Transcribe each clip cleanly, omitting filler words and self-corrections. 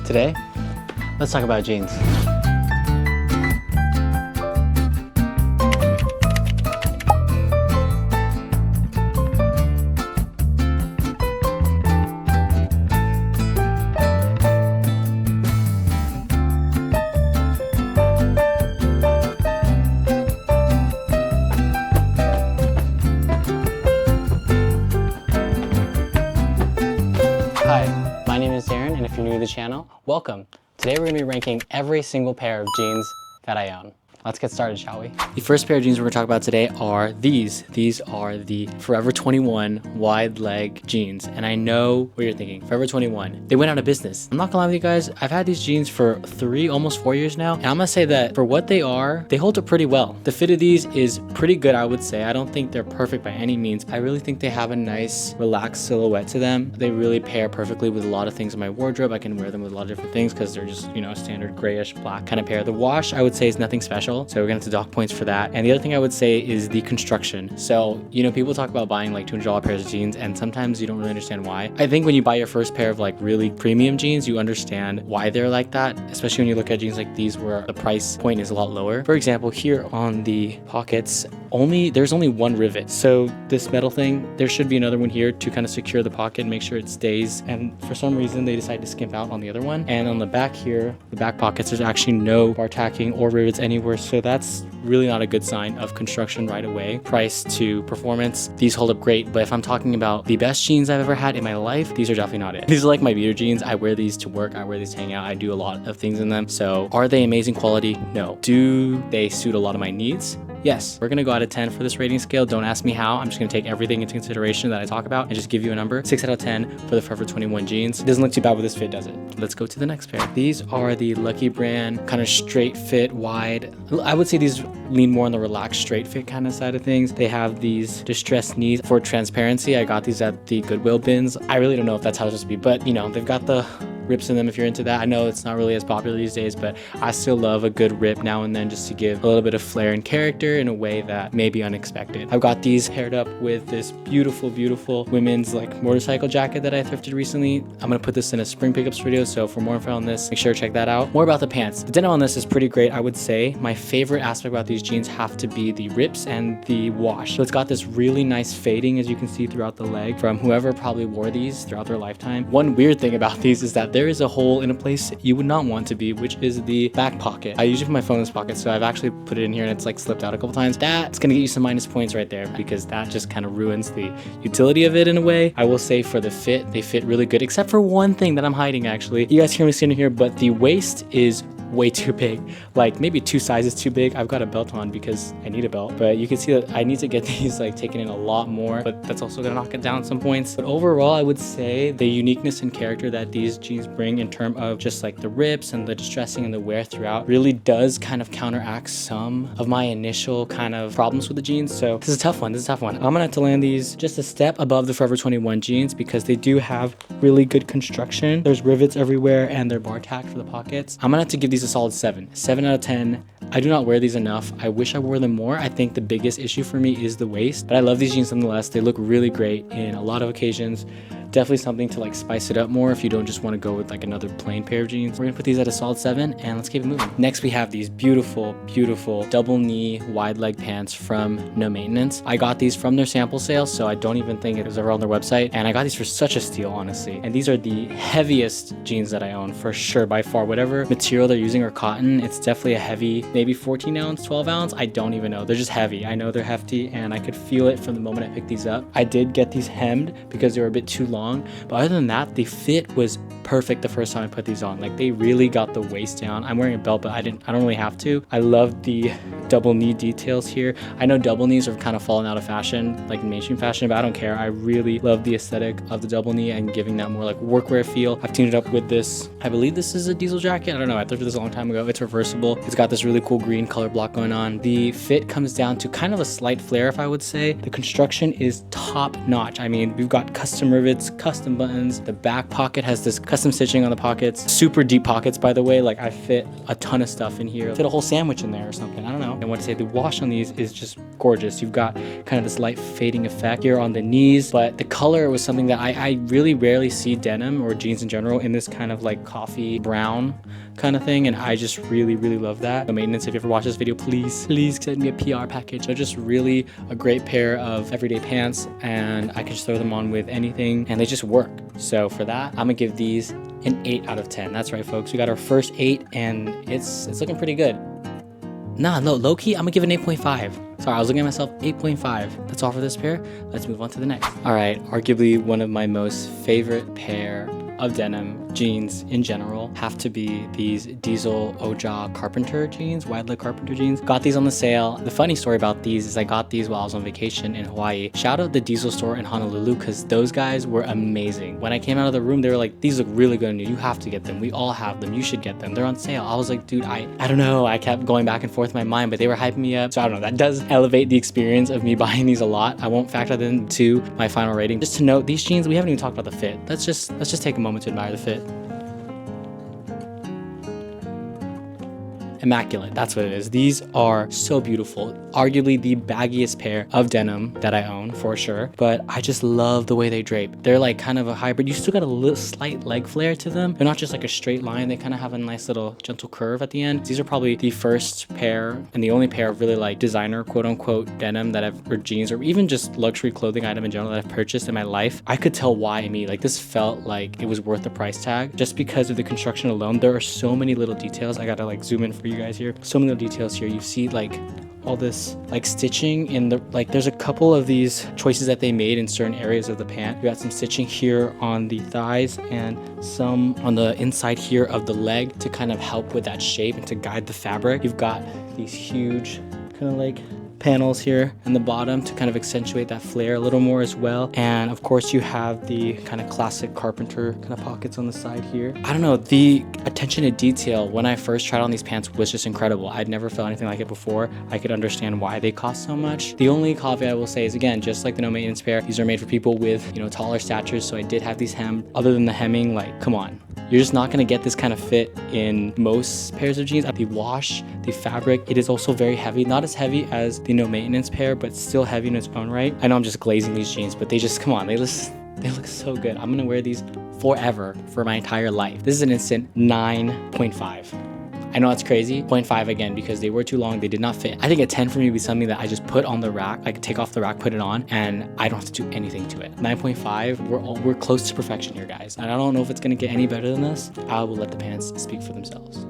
Today, let's talk about jeans. Hi, my name is Darren, and if you're new to the channel, welcome. Today we're gonna be ranking every single pair of jeans that I own. Let's get started, shall we? The first pair of jeans we're gonna talk about today are these. These are the Forever 21 wide leg jeans. And I know what you're thinking, Forever 21, they went out of business. I'm not gonna lie with you guys, I've had these jeans for almost 4 years now. And I'm gonna say that for what they are, they hold up pretty well. The fit of these is pretty good, I would say. I don't think they're perfect by any means. I really think they have a nice, relaxed silhouette to them. They really pair perfectly with a lot of things in my wardrobe. I can wear them with a lot of different things because they're just, you know, standard grayish black kind of pair. The wash, I would say, is nothing special. So we're gonna have to dock points for that. And the other thing I would say is the construction. So, you know, people talk about buying like $200 pairs of jeans, and sometimes you don't really understand why. I think when you buy your first pair of like really premium jeans, you understand why they're like that, especially when you look at jeans like these where the price point is a lot lower. For example, here on the pockets, there's only one rivet. So this metal thing, there should be another one here to kind of secure the pocket and make sure it stays. And for some reason, they decided to skimp out on the other one. And on the back here, the back pockets, there's actually no bar tacking or rivets anywhere. So that's really not a good sign of construction right away. Price to performance, these hold up great. But if I'm talking about the best jeans I've ever had in my life, these are definitely not it. These are like my beater jeans. I wear these to work. I wear these to hang out. I do a lot of things in them. So are they amazing quality? No. Do they suit a lot of my needs? Yes. We're gonna go out of 10 for this rating scale. Don't ask me how. I'm just gonna take everything into consideration that I talk about and just give you a number. 6 out of 10 for the Forever 21 jeans. It doesn't look too bad with this fit, does it? Let's go to the next pair. These are the Lucky Brand kind of straight fit, wide. I would say these lean more on the relaxed straight fit kind of side of things. They have these distressed knees for transparency. I got these at the Goodwill bins. I really don't know if that's how it's supposed to be, but you know, they've got the rips in them if you're into that. I know it's not really as popular these days, but I still love a good rip now and then just to give a little bit of flair and character in a way that may be unexpected. I've got these paired up with this beautiful, beautiful women's like motorcycle jacket that I thrifted recently. I'm gonna put this in a spring pickups video, so for more info on this, make sure to check that out. More about the pants. The denim on this is pretty great, I would say. My favorite aspect about these jeans have to be the rips and the wash. So it's got this really nice fading, as you can see throughout the leg, from whoever probably wore these throughout their lifetime. One weird thing about these is that there is a hole in a place you would not want to be, which is the back pocket. I usually put my phone in this pocket, so I've actually put it in here and it's like slipped out a couple times. That's gonna get you some minus points right there because that just kind of ruins the utility of it in a way. I will say for the fit, they fit really good, except for one thing that I'm hiding actually. You guys hear me sitting here, but the waist is way too big, like maybe 2 sizes too big. I've got a belt on because I need a belt, but you can see that I need to get these like taken in a lot more, but that's also gonna knock it down at some points. But overall, I would say the uniqueness and character that these jeans bring in terms of just like the rips and the distressing and the wear throughout really does kind of counteract some of my initial kind of problems with the jeans. So this is a tough one. I'm gonna have to land these just a step above the Forever 21 jeans because they do have really good construction. There's rivets everywhere and they're bar tacked for the pockets. I'm gonna have to give these a solid 7 out of 10. I do not wear these enough. I wish I wore them more. I think the biggest issue for me is the waist, but I love these jeans nonetheless. They look really great in a lot of occasions. Definitely something to like spice it up more if you don't just want to go with like another plain pair of jeans. We're gonna put these at a solid 7 and let's keep it moving. Next we have these beautiful, beautiful double knee wide leg pants from No Maintenance. I got these from their sample sale, so I don't even think it was ever on their website, and I got these for such a steal, honestly. And these are the heaviest jeans that I own for sure, by far. Whatever material they're using are cotton. It's definitely a heavy, maybe 14 ounce, 12 ounce. I don't even know. They're just heavy. I know they're hefty and I could feel it from the moment I picked these up. I did get these hemmed because they were a bit too long, but other than that, the fit was perfect the first time I put these on. Like they really got the waist down. I'm wearing a belt, but I don't really have to. I love the double knee details here. I know double knees are kind of fallen out of fashion, like mainstream fashion, but I don't care. I really love the aesthetic of the double knee and giving that more like workwear feel. I've teamed it up with this, I believe this is a diesel jacket. I don't know, I thrifted this a long time ago. It's reversible. It's got this really cool green color block going on. The fit comes down to kind of a slight flare, if I would say. The construction is top notch. I mean, we've got custom rivets, custom buttons. The back pocket has this custom Got some stitching on the pockets. Super deep pockets, by the way. Like I fit a ton of stuff in here. Fit a whole sandwich in there or something. I don't know. I want to say the wash on these is just gorgeous. You've got kind of this light fading effect here on the knees, but the color was something that I really rarely see denim or jeans in general in this kind of like coffee brown kind of thing, and I just really love that. The maintenance, if you ever watch this video, please send me a PR package. They're just really a great pair of everyday pants, and I can just throw them on with anything and they just work. So for that, I'm gonna give these an 8 out of 10. That's right, folks, we got our first 8 and it's looking pretty good. Nah, no, low-key, I'm gonna give it an 8.5. Sorry, I was looking at myself, 8.5. That's all for this pair. Let's move on to the next. All right, arguably one of my most favorite pair of denim jeans in general have to be these Diesel Oja Carpenter jeans, wide leg Carpenter jeans. Got these on the sale. The funny story about these is I got these while I was on vacation in Hawaii. Shout out the Diesel store in Honolulu, because those guys were amazing. When I came out of the room, they were like, these look really good on you. You have to get them. We all have them. You should get them. They're on sale. I was like, dude, I don't know. I kept going back and forth in my mind, but they were hyping me up. So I don't know. That does elevate the experience of me buying these a lot. I won't factor that into my final rating. Just to note, these jeans, we haven't even talked about the fit. Let's just take a moment to admire the fit. Immaculate, that's what it is. These are so beautiful. Arguably the baggiest pair of denim that I own, for sure. But I just love the way they drape. They're like kind of a hybrid. You still got a little slight leg flare to them. They're not just like a straight line. They kind of have a nice little gentle curve at the end. These are probably the first pair and the only pair of really like designer quote unquote denim that I've, or jeans, or even just luxury clothing item in general that I've purchased in my life. I could tell why me. Like this felt like it was worth the price tag just because of the construction alone. There are so many little details. I gotta like zoom in for you guys here. So many little details here. You see like all this like stitching in the, like there's a couple of these choices that they made in certain areas of the pant. You got some stitching here on the thighs and some on the inside here of the leg to kind of help with that shape and to guide the fabric. You've got these huge kind of like panels here in the bottom to kind of accentuate that flare a little more as well. And of course you have the kind of classic Carpenter kind of pockets on the side here. I don't know, the attention to detail when I first tried on these pants was just incredible. I'd never felt anything like it before. I could understand why they cost so much. The only caveat I will say is, again, just like the no maintenance pair, these are made for people with, you know, taller statures. So I did have these hemmed. Other than the hemming, like, come on. You're just not gonna get this kind of fit in most pairs of jeans. The wash, the fabric, it is also very heavy. Not as heavy as the no maintenance pair, but still heavy in its own right. I know I'm just glazing these jeans, but they just, come on, they look so good. I'm gonna wear these forever for my entire life. This is an instant 9.5. I know it's crazy, 0.5 again, because they were too long, they did not fit. I think a 10 for me would be something that I just put on the rack, I could take off the rack, put it on, and I don't have to do anything to it. 9.5, we're close to perfection here, guys. And I don't know if it's gonna get any better than this. I will let the pants speak for themselves.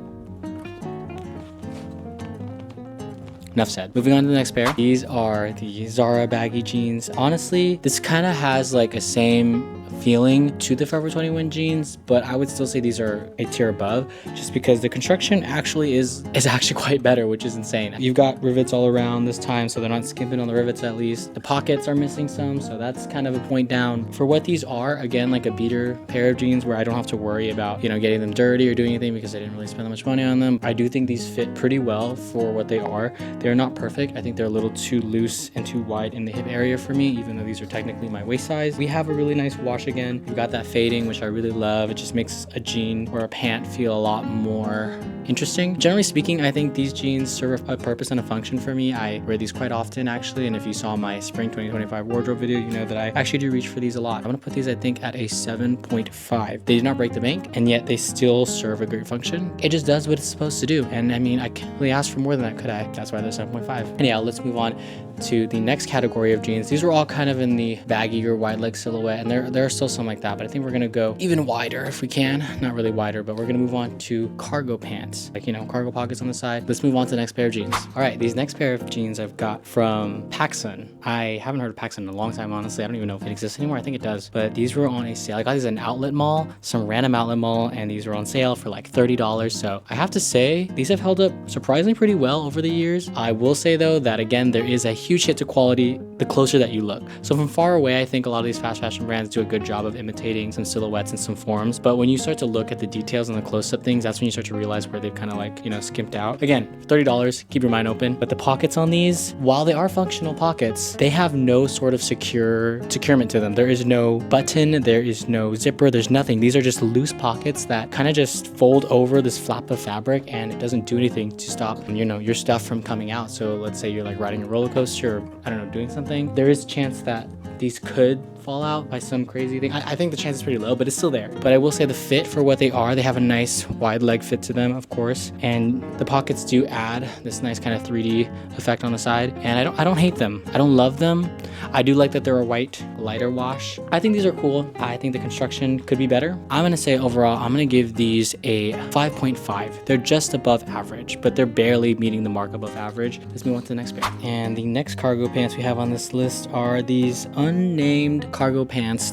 Enough said. Moving on to the next pair. These are the Zara baggy jeans. Honestly, this kind of has like a same feeling to the Forever 21 jeans, but I would still say these are a tier above just because the construction actually is actually quite better, which is insane. You've got rivets all around this time, so they're not skimping on the rivets at least. The pockets are missing some, so that's kind of a point down. For what these are, again, like a beater pair of jeans where I don't have to worry about, you know, getting them dirty or doing anything because I didn't really spend that much money on them. I do think these fit pretty well for what they are. They're not perfect. I think they're a little too loose and too wide in the hip area for me, even though these are technically my waist size. We have a really nice wash again. We've got that fading, which I really love. It just makes a jean or a pant feel a lot more interesting. Generally speaking, I think these jeans serve a purpose and a function for me. I wear these quite often, actually, and if you saw my spring 2025 wardrobe video, you know that I actually do reach for these a lot. I'm gonna put these, I think, at a 7.5. They did not break the bank, and yet they still serve a great function. It just does what it's supposed to do, and I mean, I can't really ask for more than that, could I? That's why they're 7.5. Anyhow, let's move on to the next category of jeans. These were all kind of in the baggy or wide leg silhouette, and there are still some like that, but I think we're gonna go even wider if we can. Not really wider, but we're gonna move on to cargo pants, like, you know, cargo pockets on the side. Let's move on to the next pair of jeans. All right, these next pair of jeans I've got from PacSun. I haven't heard of PacSun in a long time, honestly. I don't even know if it exists anymore. I think it does, but these were on a sale. I got these at an outlet mall, some random outlet mall, and these were on sale for like $30. So I have to say, these have held up surprisingly pretty well over the years. I will say though that again, there is a huge hit to quality the closer that you look. So from far away, I think a lot of these fast fashion brands do a good job of imitating some silhouettes and some forms. But when you start to look at the details and the close-up things, that's when you start to realize where they've kind of like, you know, skimped out. Again, $30, keep your mind open. But the pockets on these, while they are functional pockets, they have no sort of securement to them. There is no button, there is no zipper, there's nothing. These are just loose pockets that kind of just fold over this flap of fabric, and it doesn't do anything to stop, you know, your stuff from coming out. So let's say you're like riding a roller coaster or, I don't know, doing something, there is a chance that these could fall out by some crazy thing. I think the chance is pretty low, but it's still there. But I will say the fit for what they are, they have a nice wide leg fit to them, of course, and the pockets do add this nice kind of 3D effect on the side, and I don't hate them. I don't love them. I do like that they're a white lighter wash. I think these are cool. I think the construction could be better. I'm gonna say overall, I'm gonna give these a 5.5. They're just above average, but they're barely meeting the mark above average. Let's move on to the next pair. And the next cargo pants we have on this list are these unnamed cargo pants,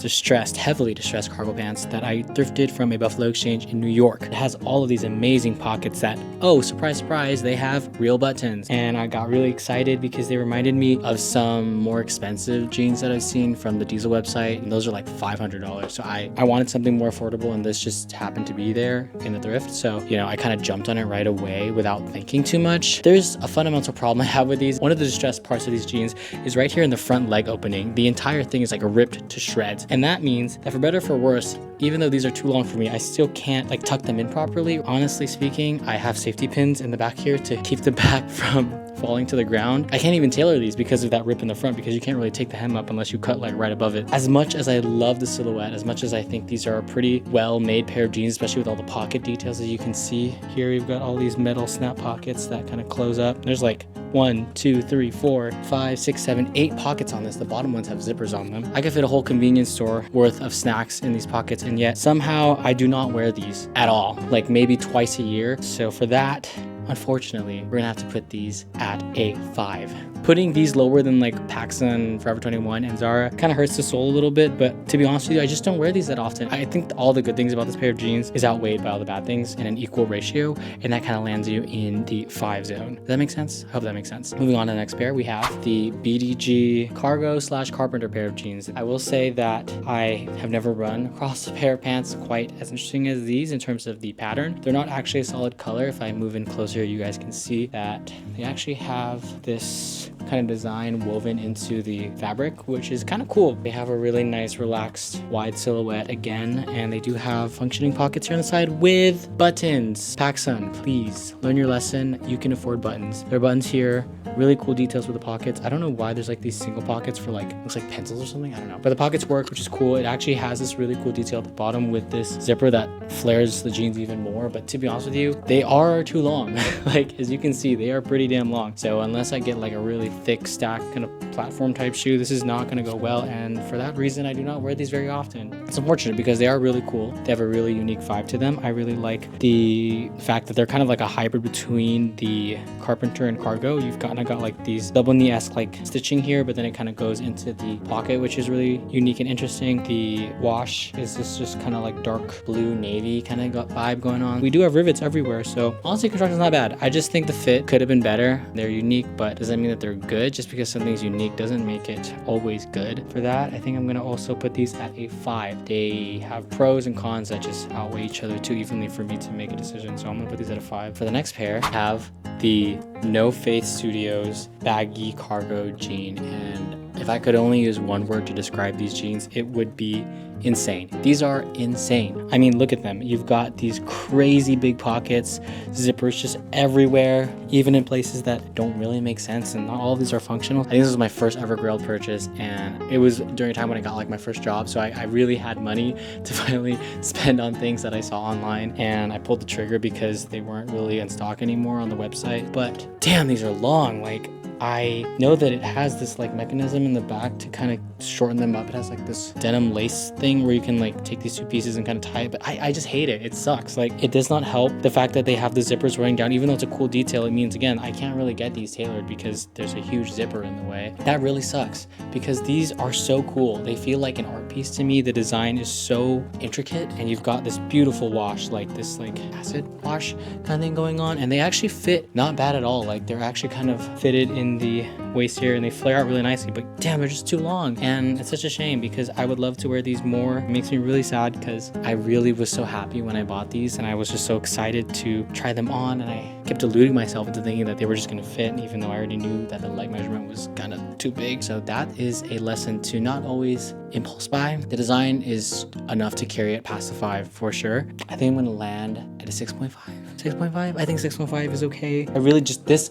heavily distressed cargo pants that I thrifted from a Buffalo Exchange in New York. It has all of these amazing pockets that, oh, surprise, surprise, they have real buttons. And I got really excited because they reminded me of some more expensive jeans that I've seen from the Diesel website, and those are like $500. So I wanted something more affordable, and this just happened to be there in the thrift. So, you know, I kind of jumped on it right away without thinking too much. There's a fundamental problem I have with these. One of the distressed parts of these jeans is right here in the front leg opening. The entire thing is like ripped to shreds, and that means that for better or for worse, even though these are too long for me, I still can't like tuck them in properly. Honestly speaking, I have safety pins in the back here to keep the back from falling to the ground. I can't even tailor these because of that rip in the front, because you can't really take the hem up unless you cut like right above it. As much as I love the silhouette, as much as I think these are a pretty well made pair of jeans, especially with all the pocket details that you can see here, we've got all these metal snap pockets that kind of close up. There's like 1, 2, 3, 4, 5, 6, 7, 8 pockets on this. The bottom ones have zippers on them. I could fit a whole convenience store worth of snacks in these pockets, and yet somehow I do not wear these at all, like maybe twice a year. So for that, unfortunately, we're gonna have to put these at a 5. Putting these lower than like PacSun, Forever 21, and Zara kind of hurts the soul a little bit, but to be honest with you, I just don't wear these that often. I think all the good things about this pair of jeans is outweighed by all the bad things in an equal ratio, and that kind of lands you in the 5 zone. Does that make sense? I hope that makes sense. Moving on to the next pair, we have the BDG cargo / carpenter pair of jeans. I will say that I have never run across a pair of pants quite as interesting as these in terms of the pattern. They're not actually a solid color. If I move in closer, you guys can see that they actually have this kind of design woven into the fabric, which is kind of cool. They have a really nice relaxed wide silhouette again, and they do have functioning pockets here on the side with buttons. PacSun, please learn your lesson. You can afford buttons. There are buttons here, really cool details with the pockets. I don't know why there's like these single pockets for like, looks like pencils or something, I don't know, but the pockets work, which is cool. It actually has this really cool detail at the bottom with this zipper that flares the jeans even more. But to be honest with you, they are too long. Like, as you can see, they are pretty damn long. So unless I get like a really thick stack kind of platform type shoe, this is not going to go well, and for that reason I do not wear these very often. It's unfortunate because they are really cool. They have a really unique vibe to them. I really like the fact that they're kind of like a hybrid between the carpenter and cargo. You've kind of got like these double knee-esque like stitching here, but then it kind of goes into the pocket, which is really unique and interesting. The wash is this just kind of like dark blue navy kind of vibe going on. We do have rivets everywhere, so honestly construction's not bad. I just think the fit could have been better. They're unique, but does that mean that they're good? Just because something's unique doesn't make it always good. For that, I think I'm gonna also put these at a 5. They have pros and cons that just outweigh each other too evenly for me to make a decision, so I'm gonna put these at a 5. For the next pair, I have the No Faith Studios baggy cargo jean, and if I could only use one word to describe these jeans, it would be insane. These are insane. I mean, look at them. You've got these crazy big pockets, zippers just everywhere, even in places that don't really make sense, and not all of these are functional. I think this was my first ever Grailed purchase, and it was during a time when I got like my first job, so I really had money to finally spend on things that I saw online, and I pulled the trigger because they weren't really in stock anymore on the website. But damn, these are long. Like, I know that it has this like mechanism in the back to kind of shorten them up. It has like this denim lace thing where you can like take these two pieces and kind of tie it, but I just hate it. It sucks. Like, it does not help the fact that they have the zippers running down. Even though it's a cool detail, it means, again, I can't really get these tailored because there's a huge zipper in the way. That really sucks because these are so cool. They feel like an art piece to me. The design is so intricate, and you've got this beautiful wash, like this like acid wash kind of thing going on, and they actually fit not bad at all. Like, they're actually kind of fitted in in the waist here and they flare out really nicely, but damn, they're just too long. And it's such a shame because I would love to wear these more. It makes me really sad because I really was so happy when I bought these and I was just so excited to try them on, and I kept deluding myself into thinking that they were just gonna fit, even though I already knew that the leg measurement was kind of too big. So that is a lesson to not always impulse buy. The design is enough to carry it past the 5 for sure. I think I'm gonna land at a 6.5. 6.5? I think 6.5 is okay. I really just, this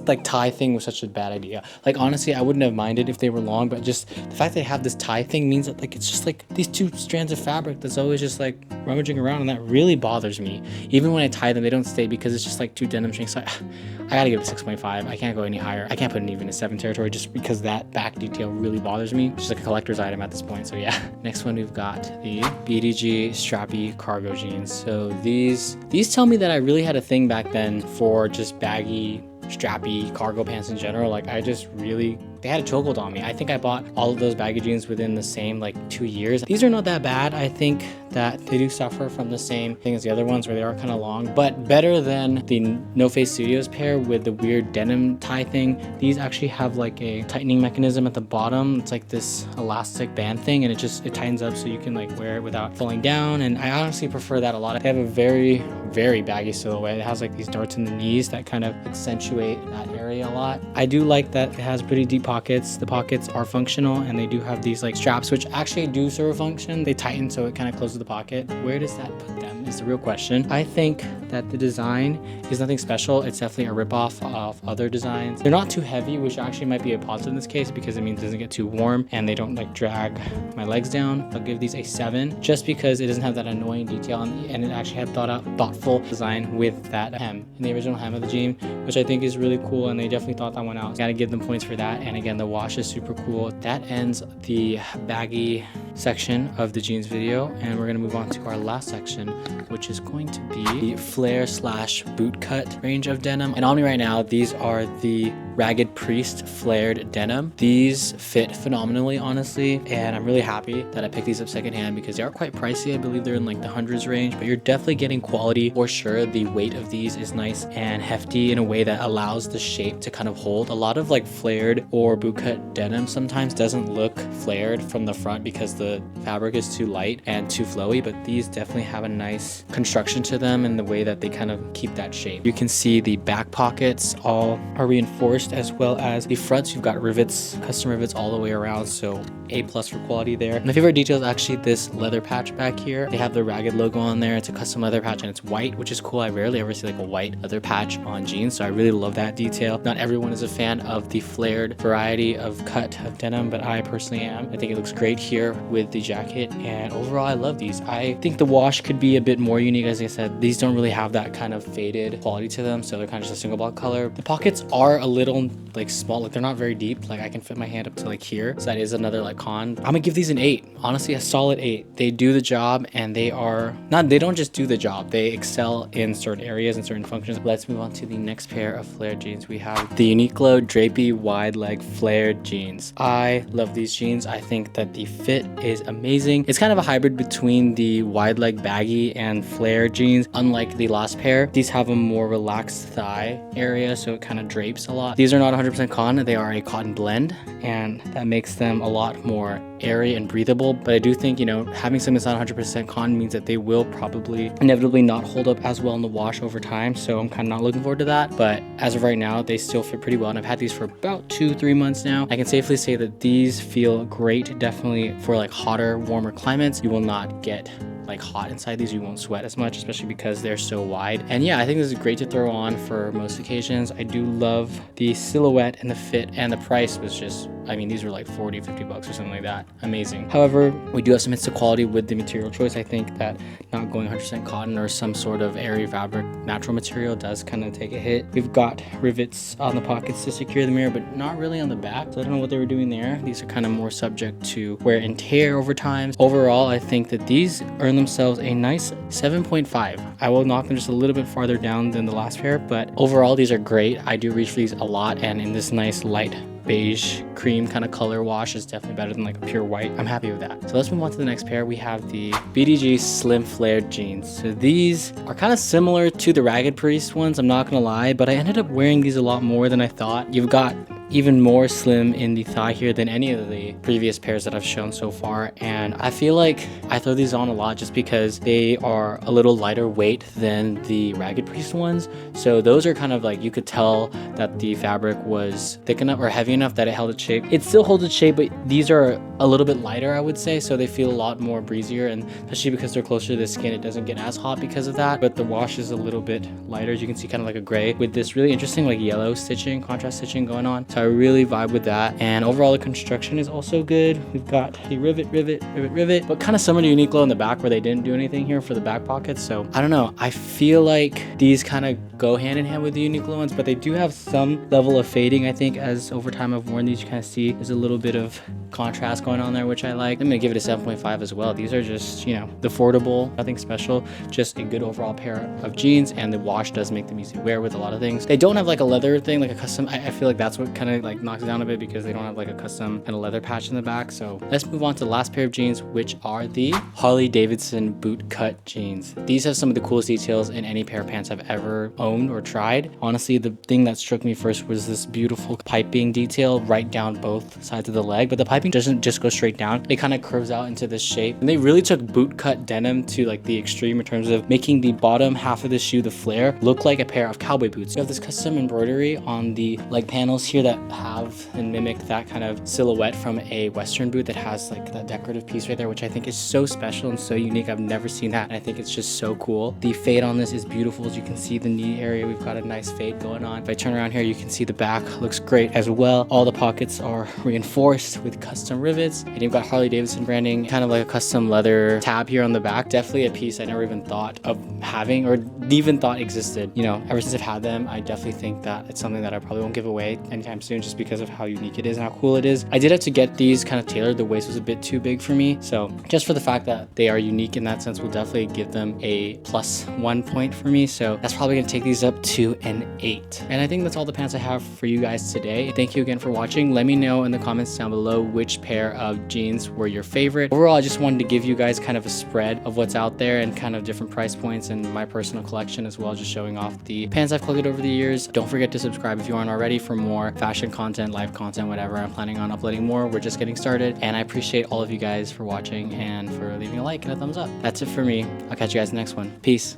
like tie thing was such a bad idea. Like honestly, I wouldn't have minded if they were long, but just the fact they have this tie thing means that like it's just like these 2 strands of fabric that's always just like rummaging around, and that really bothers me. Even when I tie them, they don't stay because it's just like 2 denim strings. So I gotta give it 6.5. I can't go any higher. I can't put it even a 7 territory just because that back detail really bothers me. It's just like a collector's item at this point. So yeah. Next one, we've got the BDG strappy cargo jeans. So these tell me that I really had a thing back then for just baggy, strappy cargo pants in general. Like I just really, they had a chokehold on me. I think I bought all of those baggy jeans within the same like 2 years. These are not that bad. I think that they do suffer from the same thing as the other ones where they are kind of long, but better than the No Face Studios pair with the weird denim tie thing. These actually have like a tightening mechanism at the bottom. It's like this elastic band thing, and it tightens up so you can like wear it without falling down, and I honestly prefer that a lot. They have a very, very baggy silhouette. It has like these darts in the knees that kind of accentuate that area a lot. I do like that it has pretty deep pockets. The pockets are functional, and they do have these like straps which actually do serve a function. They tighten so it kind of closes the pocket. Where does that put them is the real question. I think that the design is nothing special. It's definitely a ripoff of other designs. They're not too heavy, which actually might be a positive in this case because it means it doesn't get too warm and they don't like drag my legs down. I'll give these a 7 just because it doesn't have that annoying detail and it actually had thoughtful design with that hem in the original hem of the jean, which I think is really cool, and they definitely thought that one out. Gotta give them points for that. And again, the wash is super cool. That ends the baggy section of the jeans video, and we're gonna move on to our last section, which is going to be the flare slash boot cut range of denim. And on me right now, these are the Ragged Priest flared denim. These fit phenomenally, honestly, and I'm really happy that I picked these up secondhand because they are quite pricey. I believe they're in like the hundreds range, but you're definitely getting quality for sure. The weight of these is nice and hefty in a way that allows the shape to kind of hold. A lot of like flared or bootcut denim sometimes doesn't look flared from the front because the fabric is too light and too flowy, but these definitely have a nice construction to them in the way that they kind of keep that shape. You can see the back pockets all are reinforced, as well as the fronts. You've got rivets, custom rivets all the way around, so A+ for quality there. My favorite detail is actually this leather patch back here. They have the Ragged logo on there. It's a custom leather patch and it's white, which is cool. I rarely ever see like a white leather patch on jeans, so I really love that detail. Not everyone is a fan of the flared variety of cut of denim, but I personally am. I think it looks great here with the jacket, and overall I love these. I think the wash could be a bit more unique. As I said, these don't really have that kind of faded quality to them, so they're kind of just a single block color. The pockets are a little like small, like they're not very deep. Like I can fit my hand up to like here, so that is another like con. I'm gonna give these an 8. Honestly, a solid 8. They do the job, and they don't just do the job, they excel in certain areas and certain functions. Let's move on to the next pair of flared jeans. We have the Uniqlo drapey wide leg flared jeans. I love these jeans. I think that the fit is amazing. It's kind of a hybrid between the wide leg baggy and flared jeans. Unlike the last pair, these have a more relaxed thigh area, so it kind of drapes a lot. These are not 100% cotton. They are a cotton blend, and that makes them a lot more airy and breathable. But I do think, you know, having something that's not 100% cotton means that they will probably inevitably not hold up as well in the wash over time, so I'm kind of not looking forward to that. But as of right now, they still fit pretty well, and I've had these for about 2-3 months now. I can safely say that these feel great, definitely for like hotter, warmer climates. You will not get like hot inside these. You won't sweat as much, especially because they're so wide. And yeah, I think this is great to throw on for most occasions. I do love the silhouette and the fit, and the price was just, I mean, these were like 40-50 bucks or something like that. Amazing. However, we do have some hits to quality with the material choice. I think that not going 100% cotton or some sort of airy fabric natural material does kind of take a hit. We've got rivets on the pockets to secure the mirror, but not really on the back, so I don't know what they were doing there. These are kind of more subject to wear and tear over time. Overall, I think that these earn themselves a nice 7.5. I will knock them just a little bit farther down than the last pair, but overall these are great. I do reach for these a lot, and in this nice light beige cream kind of color wash is definitely better than like a pure white. I'm happy with that. So let's move on to the next pair. We have the BDG Slim Flared jeans. So these are kind of similar to the Ragged Priest ones, I'm not gonna lie, but I ended up wearing these a lot more than I thought. You've got even more slim in the thigh here than any of the previous pairs that I've shown so far, and I feel like I throw these on a lot just because they are a little lighter weight than the Ragged Priest ones. So those are kind of like, you could tell that the fabric was thick enough or heavy enough that it held its shape. It still holds its shape, but these are a little bit lighter, I would say, so they feel a lot more breezier, and especially because they're closer to the skin, it doesn't get as hot because of that. But the wash is a little bit lighter, as you can see, kind of like a gray with this really interesting like yellow stitching, contrast stitching going on. So I really vibe with that, and overall the construction is also good. We've got the rivet, but kind of similar to Uniqlo in the back where they didn't do anything here for the back pockets. So I don't know, I feel like these kind of go hand in hand with the Uniqlo ones, but they do have some level of fading. I think as over time I've worn these, you kind of see there's a little bit of contrast going on there, which I like. I'm gonna give it a 7.5 as well. These are just, you know, affordable, nothing special, just a good overall pair of jeans, and the wash does make them easy to wear with a lot of things. They don't have like a leather thing, like a custom. I feel like that's what kind of like knocks it down a bit, because they don't have like a custom kind of leather patch in the back. So let's move on to the last pair of jeans, which are the Harley Davidson boot cut jeans. These have some of the coolest details in any pair of pants I've ever owned or tried. Honestly, the thing that struck me first was this beautiful piping detail right down both sides of the leg, but the piping doesn't just go straight down. It kind of curves out into this shape, and they really took boot cut denim to like the extreme in terms of making the bottom half of the shoe, the flare, look like a pair of cowboy boots. You have this custom embroidery on the leg panels here that have and mimic that kind of silhouette from a Western boot that has like that decorative piece right there, which I think is so special and so unique. I've never seen that, and I think it's just so cool. The fade on this is beautiful. As you can see, the knee area, we've got a nice fade going on. If I turn around here, you can see the back looks great as well. All the pockets are reinforced with custom rivets, and you've got Harley Davidson branding, kind of like a custom leather tab here on the back. Definitely a piece I never even thought of having or even thought existed. You know, ever since I've had them, I definitely think that it's something that I probably won't give away anytime soon, just because of how unique it is and how cool it is. I did have to get these kind of tailored. The waist was a bit too big for me, so just for the fact that they are unique in that sense, we'll definitely give them a +1 point for me. So that's probably gonna take these up to an 8. And I think that's all the pants I have for you guys today. Thank you again for watching. Let me know in the comments down below which pair of jeans were your favorite. Overall, I just wanted to give you guys kind of a spread of what's out there and kind of different price points and my personal collection as well, just showing off the pants I've collected over the years. Don't forget to subscribe if you aren't already for more fashion content, live content, whatever. I'm planning on uploading more. We're just getting started, and I appreciate all of you guys for watching and for leaving a like and a thumbs up. That's it for me. I'll catch you guys in the next one. Peace.